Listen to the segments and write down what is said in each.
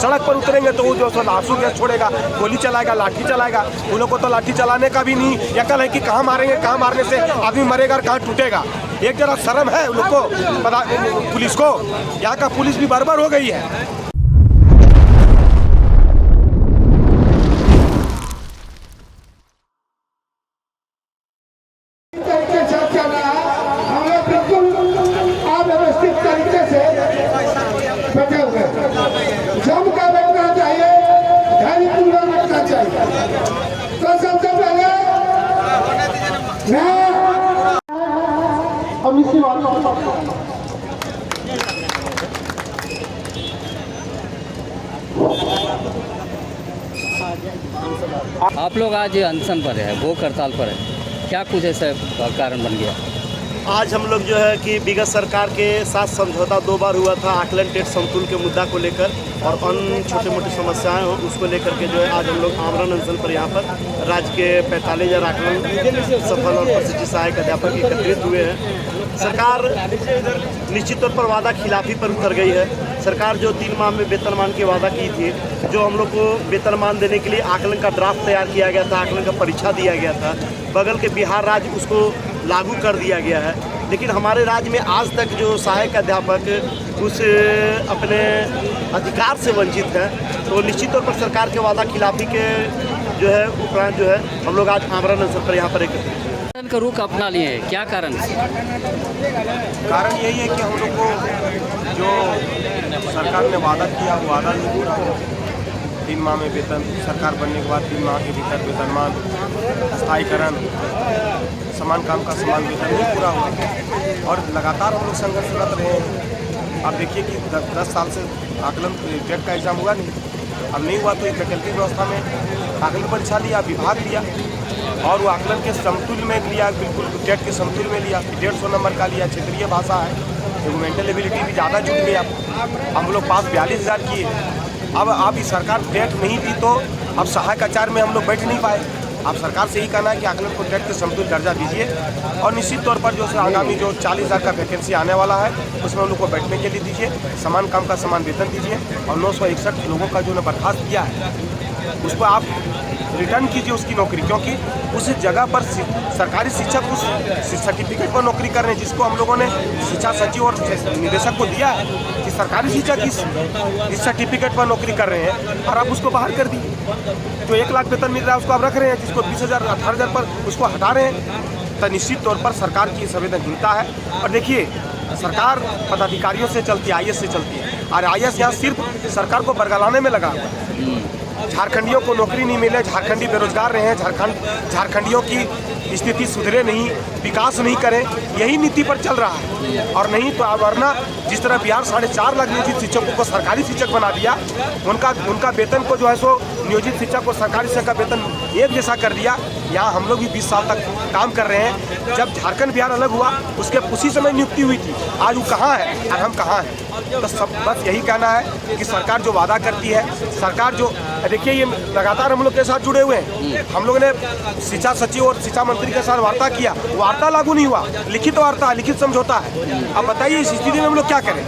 सड़क पर उतरेंगे तो वो जो सो आंसू गैस छोड़ेगा, गोली चलाएगा, लाठी चलाएगा। उन लोग को तो लाठी चलाने का भी नहीं अकल है कि कहाँ मारेंगे, कहाँ मारने से आदमी मरेगा और कहाँ टूटेगा। एक जरा शर्म है उन लोग को, पुलिस को। यहाँ का पुलिस भी बर्बर हो गई है। जम का बैठना चाहिए, धैर्यपूर्वक बैठना चाहिए। तो सबसे पहले हम इसी आप लोग आज अनशन पर है, भूख हड़ताल पर है, क्या कुछ ऐसा कारण बन गया? आज हम लोग जो है कि विगत सरकार के साथ समझौता 2 बार हुआ था आकलन टेट समतुल के मुद्दा को लेकर और अन्य छोटे मोटी समस्याएं हो उसको लेकर के जो है आज हम लोग आमरण अनशन पर यहाँ पर राज्य के 45,000 आकलन सफल और प्रशिक्षित सहायक अध्यापक एकत्रित हुए हैं। सरकार निश्चित तौर पर वादा खिलाफी पर उतर गई है। सरकार जो 3 माह में वेतनमान की वादा की थी, जो हम लोग को वेतनमान देने के लिए आकलन का ड्राफ्ट तैयार किया गया था, आकलन का परीक्षा दिया गया था, बगल के बिहार राज्य उसको लागू कर दिया गया है। लेकिन हमारे राज्य में आज तक जो सहायक अध्यापक उस अपने अधिकार से वंचित हैं, तो निश्चित तौर पर सरकार के वादा खिलाफी के जो है उपरांत जो है हम लोग आज आमरण अनशन पर यहाँ पर एक का रुख अपना लिए हैं, क्या कारण? कारण यही है कि हम लोग को जो सरकार ने वादा किया वो वादा नहीं पूरा हुआ। 3 माह में वेतन, सरकार बनने के बाद 3 माह के भीतर वेतनमान, स्थायीकरण, समान काम का समान वेतन नहीं पूरा हुआ और लगातार हम लोग संघर्षरत रहे हैं। अब देखिए कि 10 साल से आकलन टेट का एग्ज़ाम हुआ नहीं, अब नहीं हुआ तो एक फैकल्टी व्यवस्था में आकलन परीक्षा लिया, विभाग लिया और वो आकलन के समतुल्य में लिया, बिल्कुल टेट के समतुल्य में लिया। 150 नंबर का लिया, क्षेत्रीय भाषा है, मेंटल एबिलिटी भी ज़्यादा जुट गई। हम लोग पास 42,000 किए। अब इस सरकार टेट नहीं दी तो अब सहायक आचार्य में हम लोग बैठ नहीं पाए। अब सरकार से ही कहना है कि आकलन को टेट के समतुल्य दर्जा दीजिए और निश्चित तौर पर जो आगामी जो 40,000 का वैकेंसी आने वाला है उसमें हम लोग को बैठने के लिए दीजिए, समान काम का समान वेतन दीजिए और 961 लोगों का जो बर्खास्त किया है उसको आप रिटर्न कीजिए उसकी नौकरी, क्योंकि उस जगह पर सरकारी शिक्षक उस सर्टिफिकेट पर नौकरी कर रहे हैं जिसको हम लोगों ने शिक्षा सचिव और निदेशक को दिया है कि सरकारी शिक्षक इस सर्टिफिकेट पर नौकरी कर रहे हैं और आप उसको बाहर कर दिए। जो 1 लाख वेतन मिल रहा है उसको आप रख रहे हैं, जिसको 20,000 18,000 पर उसको हटा रहे हैं। तो निश्चित तौर पर सरकार की संवेदनहीनता है। और देखिए सरकार पदाधिकारियों से चलती है, IAS से चलती है और IAS यहाँ सिर्फ सरकार को बरगलाने में लगा हुआ है। झारखंडियों को नौकरी नहीं मिले, झारखंडी बेरोजगार रहे हैं, झारखंडियों की स्थिति सुधरे नहीं, विकास नहीं करें, यही नीति पर चल रहा है। और नहीं तो वरना जिस तरह बिहार 4.5 लाख नियोजित शिक्षकों को सरकारी शिक्षक बना दिया, उनका वेतन को जो है सो नियोजित शिक्षक को सरकारी शिक्षक का वेतन एक जैसा कर दिया। यहाँ हम लोग भी 20 साल तक काम कर रहे हैं। जब झारखंड बिहार अलग हुआ उसके उसी समय नियुक्ति हुई थी, आज वो कहाँ है और हम कहाँ हैं। तो सब बस यही कहना है कि सरकार जो वादा करती है, सरकार जो देखिए ये लगातार हम लोग के साथ जुड़े हुए हैं। हम लोग ने शिक्षा सचिव और शिक्षा मंत्री के साथ वार्ता किया, वार्ता लागू नहीं हुआ, लिखित वार्ता, लिखित समझौता है। अब बताइए इस स्थिति में हम लोग क्या करें?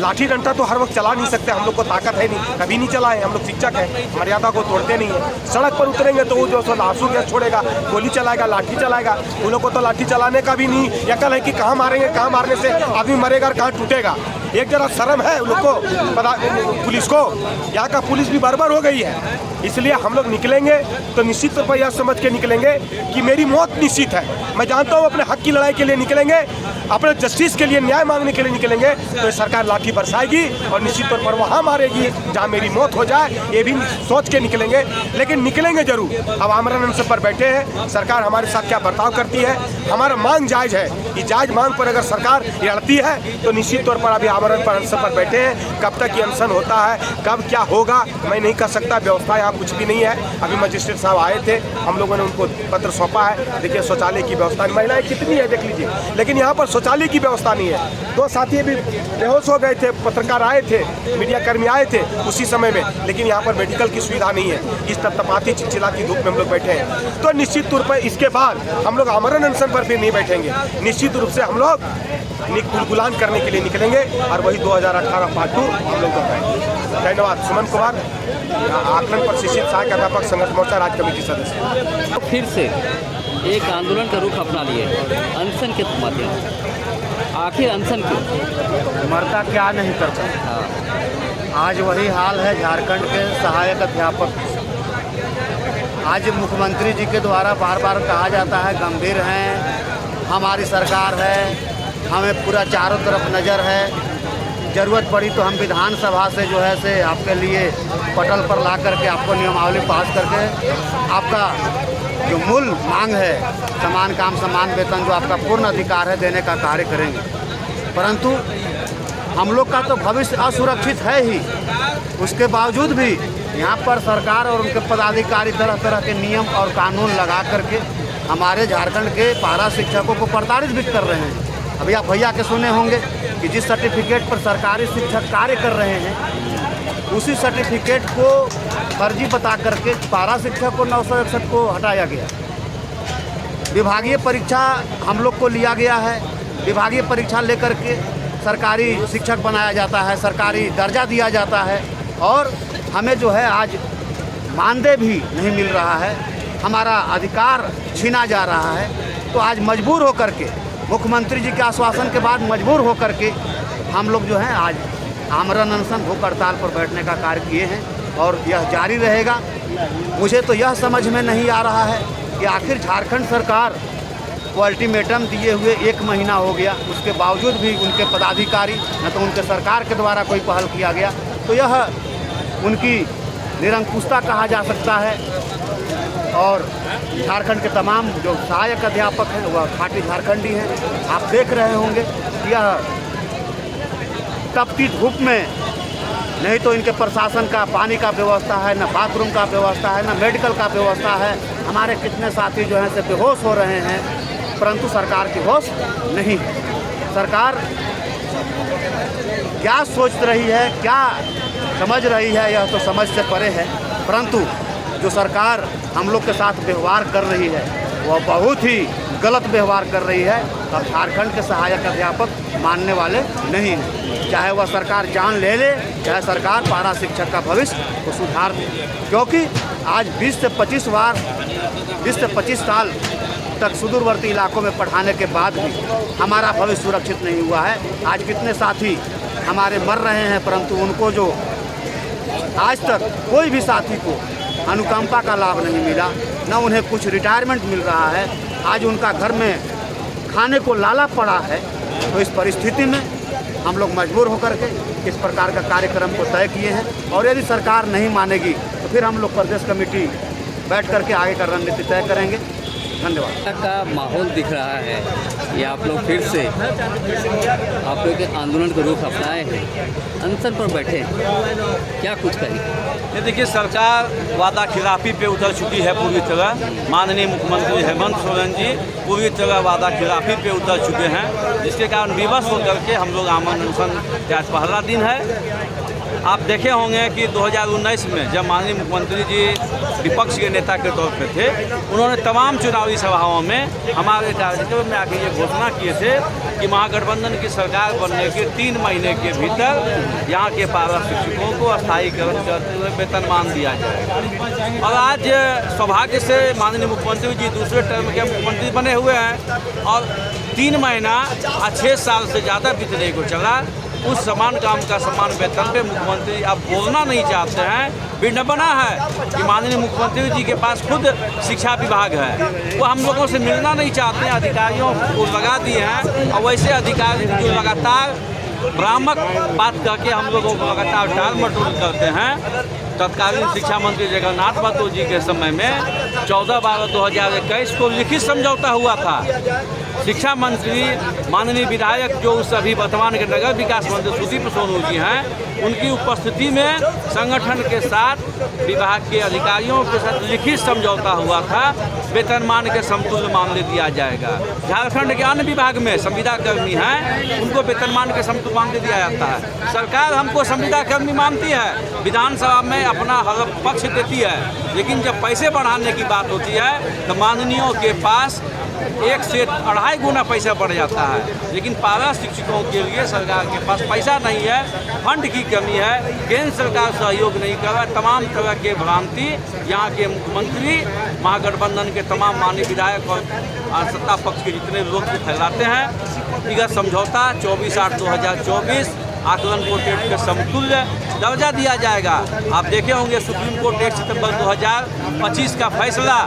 लाठी डंडा तो हर वक्त चला नहीं सकते, हम लोग को ताकत है नहीं, कभी नहीं चलाए। हम लोग शिक्षक हैं, मर्यादा को तोड़ते नहीं है। सड़क पर उतरेंगे तो वो जो सो आंसू गैस छोड़ेगा, गोली चलाएगा, लाठी चलाएगा। उन लोग को तो लाठी चलाने का भी नहीं अकल है कि कहाँ मारेंगे, कहाँ मारने से आदमी मरेगा और कहाँ टूटेगा। एक जरा शर्म है उन लोग को, पुलिस को। यहाँ का पुलिस भी बर्बर हो गई है। इसलिए हम लोग निकलेंगे तो निश्चित तौर पर यह समझ के निकलेंगे कि मेरी मौत निश्चित है। मैं जानता हूँ अपने हक की लड़ाई के लिए निकलेंगे, अपने जस्टिस के लिए न्याय मांगने के लिए निकलेंगे तो सरकार लाठी बरसाएगी और निश्चित तौर पर वहाँ मारेगी जहाँ मेरी मौत हो जाए, ये भी सोच के निकलेंगे। लेकिन निकलेंगे जरूर। अब आमरण अनशन पर बैठे हैं, सरकार हमारे साथ क्या बर्ताव करती है, हमारा मांग जायज़ है। कि जायज़ मांग पर अगर सरकार लड़ती है तो निश्चित तौर पर अभी आमरण पर अनशन पर बैठे हैं। कब तक ये अनशन होता है, कब क्या होगा मैं नहीं कर सकता। व्यवस्था यहाँ कुछ भी नहीं है। अभी मजिस्ट्रेट साहब आए थे, हम लोगों ने उनको पत्र सौंपा है। देखिए शौचालय की व्यवस्था, महिलाएं कितनी है देख लीजिए, लेकिन यहाँ पर शौचालय की व्यवस्था नहीं है। 2 साथी भी बेहोश हो गए थे, पत्रकार आए थे, मीडिया कर्मी आए थे उसी समय में, लेकिन यहाँ पर मेडिकल की सुविधा नहीं है। इस तपतपाती चिलचिलाती धूप में हम लोग बैठे हैं। तो निश्चित तौर पर इसके बाद हम लोग आमरण अनशन पर भी नहीं बैठेंगे। निश्चित रूप से हम लोग गुलगुलान करने के लिए निकलेंगे और वही 2018 पार्ट 2 हम लोग दोहराएंगे। धन्यवाद। सुमन कुमार, आकलन प्रशिक्षित सहायक अध्यापक संघर्ष मोर्चा राज्य कमेटी सदस्य। तो फिर से एक आंदोलन का रुख अपना लिए अनशन के माध्यम से, आखिर अनशन क्यों? मरता क्या नहीं करता। हाँ, आज वही हाल है झारखंड के सहायक अध्यापक। आज मुख्यमंत्री जी के द्वारा बार बार कहा जाता है गंभीर हैं, हमारी सरकार है, हमें पूरा चारों तरफ नज़र है, ज़रूरत पड़ी तो हम विधानसभा से जो है से आपके लिए पटल पर ला करके आपको नियमावली पास करके आपका जो मूल मांग है समान काम समान वेतन जो आपका पूर्ण अधिकार है देने का कार्य करेंगे। परंतु हम लोग का तो भविष्य असुरक्षित है ही, उसके बावजूद भी यहाँ पर सरकार और उनके पदाधिकारी तरह तरह के नियम और कानून लगा करके हमारे झारखंड के पारा शिक्षकों को प्रताड़ित भी कर रहे हैं। अभी आप भैया के सुने होंगे कि जिस सर्टिफिकेट पर सरकारी शिक्षक कार्य कर रहे हैं उसी सर्टिफिकेट को फर्जी बता करके पारा शिक्षक को 961 को हटाया गया। विभागीय परीक्षा हम लोग को लिया गया है, विभागीय परीक्षा लेकर के सरकारी शिक्षक बनाया जाता है, सरकारी दर्जा दिया जाता है और हमें जो है आज मानदेय भी नहीं मिल रहा है, हमारा अधिकार छीना जा रहा है। तो आज मजबूर होकर के मुख्यमंत्री जी के आश्वासन के बाद मजबूर होकर के हम लोग जो है आज आमरण अनशन भूख हड़ताल पर बैठने का कार्य किए हैं और यह जारी रहेगा। मुझे तो यह समझ में नहीं आ रहा है कि आखिर झारखंड सरकार को अल्टीमेटम दिए हुए 1 महीना हो गया, उसके बावजूद भी उनके पदाधिकारी न तो उनके सरकार के द्वारा कोई पहल किया गया, तो यह उनकी निरंकुशता कहा जा सकता है। और झारखंड के तमाम जो सहायक अध्यापक हैं वह खाटी झारखंडी हैं। आप देख रहे होंगे यह तपती धूप में नहीं तो इनके प्रशासन का पानी का व्यवस्था है, न बाथरूम का व्यवस्था है, न मेडिकल का व्यवस्था है। हमारे कितने साथी जो हैं से बेहोश हो रहे हैं, परंतु सरकार की होश नहीं है। सरकार क्या सोच रही है, क्या समझ रही है, यह तो समझ से परे है। परंतु जो सरकार हम लोग के साथ व्यवहार कर रही है वह बहुत ही गलत व्यवहार कर रही है और झारखंड के सहायक अध्यापक मानने वाले नहीं हैं। चाहे वह सरकार जान ले ले, चाहे सरकार पारा शिक्षक का भविष्य को सुधार दे, क्योंकि आज 20 से 25 साल तक सुदूरवर्ती इलाकों में पढ़ाने के बाद भी हमारा भविष्य सुरक्षित नहीं हुआ है। आज कितने साथी हमारे मर रहे हैं, परंतु उनको जो आज तक कोई भी साथी को अनुकंपा का लाभ नहीं मिला, न उन्हें कुछ रिटायरमेंट मिल रहा है। आज उनका घर में खाने को लाला पड़ा है। तो इस परिस्थिति में हम लोग मजबूर होकर के इस प्रकार का कार्यक्रम को तय किए हैं और यदि सरकार नहीं मानेगी तो फिर हम लोग प्रदेश कमेटी बैठ करके आगे का रणनीति तय करेंगे। धन्यवाद। का माहौल दिख रहा है, ये आप लोग फिर से आप लोग के आंदोलन का रुख अपनाए हैं, अनशन पर बैठे हैं, क्या कुछ करें? ये देखिए, सरकार वादा खिलाफी पे उतर चुकी है पूरी तरह। माननीय मुख्यमंत्री हेमंत सोरेन जी पूरी तरह वादा खिलाफी पे उतर चुके हैं, जिसके कारण विवश होकर के हम लोग आमरण अनशन का आज पहला दिन है। आप देखे होंगे कि 2019 में जब माननीय मुख्यमंत्री जी विपक्ष के नेता के तौर पे थे, उन्होंने तमाम चुनावी सभाओं में हमारे कार्यक्रम में आके ये घोषणा किए थे कि महागठबंधन की सरकार बनने के 3 महीने के भीतर यहाँ के पारा शिक्षकों को स्थायीकरण करते हुए वेतनमान दिया जाएगा। और आज सौभाग्य से माननीय मुख्यमंत्री जी दूसरे टर्म के मुख्यमंत्री बने हुए हैं और 3 महीना 6 साल से ज़्यादा बीतने को चला। उस समान काम का समान वेतन पे मुख्यमंत्री अब बोलना नहीं चाहते हैं। विडंबना है कि माननीय मुख्यमंत्री जी के पास खुद शिक्षा विभाग है, वो हम लोगों से मिलना नहीं चाहते हैं, अधिकारियों को लगा दिए हैं। और वैसे अधिकारी जो लगातार भ्रामक बात करके हम लोगों को लगातार टाल मटोल करते हैं। तत्कालीन शिक्षा मंत्री जगन्नाथ महतो जी के समय में 14/12/2021 को लिखित समझौता हुआ था। शिक्षा मंत्री माननीय विधायक जो उस अभी वर्तमान के नगर विकास मंत्री सुदीप सोनू जी हैं, उनकी उपस्थिति में संगठन के साथ विभाग के अधिकारियों के साथ लिखित समझौता हुआ था। वेतनमान के समतुल्य मानदेय दिया जाएगा। झारखंड के अन्य विभाग में संविदा कर्मी हैं, उनको वेतनमान के समतुल्य मानदेय दिया जाता है। सरकार हमको संविदा कर्मी मानती है, विधानसभा में अपना हर पक्ष देती है, लेकिन जब पैसे बढ़ाने की बात होती है तो माननीयों के पास 1 से 2.5 गुना पैसा बढ़ जाता है। लेकिन पारा शिक्षकों के लिए सरकार के पास पैसा नहीं है, फंड की कमी है, केंद्र सरकार सहयोग नहीं कर रहा। तमाम तरह के भ्रांति यहाँ के मुख्यमंत्री, महागठबंधन के तमाम माननीय विधायक और सत्ता पक्ष के जितने लोग भी फैलाते हैं। विगत समझौता 24/8/2024 आकलन को टेट के समतुल्य दर्जा दिया जाएगा। आप देखे होंगे सुप्रीम कोर्ट 1 सितंबर 2025 का फैसला,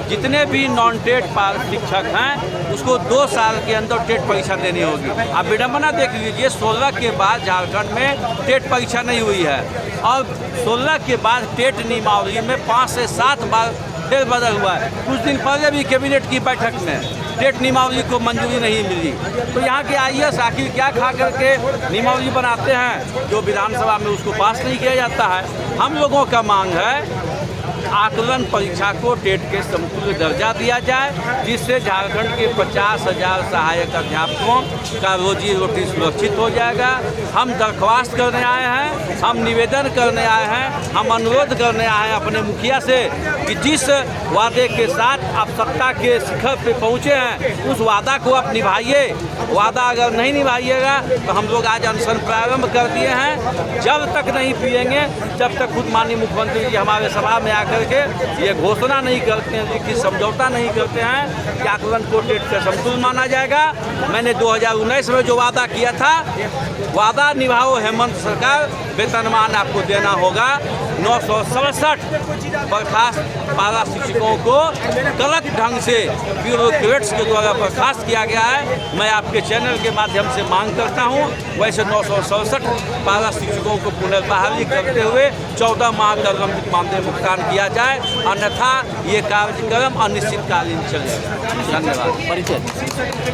जितने भी नॉन टेट शिक्षक हैं उसको 2 साल के अंदर टेट परीक्षा देनी होगी। आप विडम्बना देख लीजिए, 16 के बाद झारखंड में टेट परीक्षा नहीं हुई है और 16 के बाद टेट नियमावली में 5 से 7 बार फेरबदल हुआ है। कुछ दिन पहले भी कैबिनेट की बैठक में टेट नियमावली को मंजूरी नहीं मिली। तो यहाँ के IAS आखिर क्या खा करके नियमावली बनाते हैं जो विधानसभा में उसको पास नहीं किया जाता है। हम लोगों का मांग है आकलन परीक्षा को टेट के समतुल्य दर्जा दिया जाए, जिससे झारखंड के 50,000 सहायक अध्यापकों का रोजी रोटी सुरक्षित हो जाएगा। हम दरख्वास्त करने आए हैं, हम निवेदन करने आए हैं, हम अनुरोध करने आए हैं अपने मुखिया से कि जिस वादे के साथ आप सत्ता के शिखर पे पहुँचे हैं उस वादा को आप निभाइए। वादा अगर नहीं निभाइएगा तो हम लोग आज अनशन प्रारंभ कर दिए हैं। जब तक नहीं पिएंगे जब तक खुद माननीय मुख्यमंत्री जी हमारे सभा में आकर के ये घोषणा नहीं करते हैं, लिखित समझौता नहीं करते हैं कि आकलन को टेट का समतुल्य माना जाएगा। मैंने 2019 में जो वादा किया था, वादा निभाओ हेमंत सरकार, वेतनमान आपको देना होगा। 967 बर्खास्त पारा शिक्षकों को गलत ढंग से ब्यूरोक्रेट्स के द्वारा बर्खास्त किया गया है। मैं आपके चैनल के माध्यम से मांग करता हूं वैसे 967 पारा शिक्षकों को पुनर्बहाली करते हुए 14 माह का लंबित मानदेय भुगतान किया जाए, अन्यथा ये कार्यक्रम अनिश्चितकालीन चलेगा। धन्यवाद। परिचय।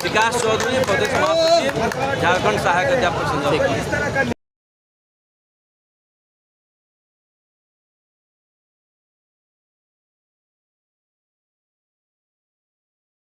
विकास चौधरी, प्रदेश महासचिव, झारखंड सहायक अध्यापक संघ।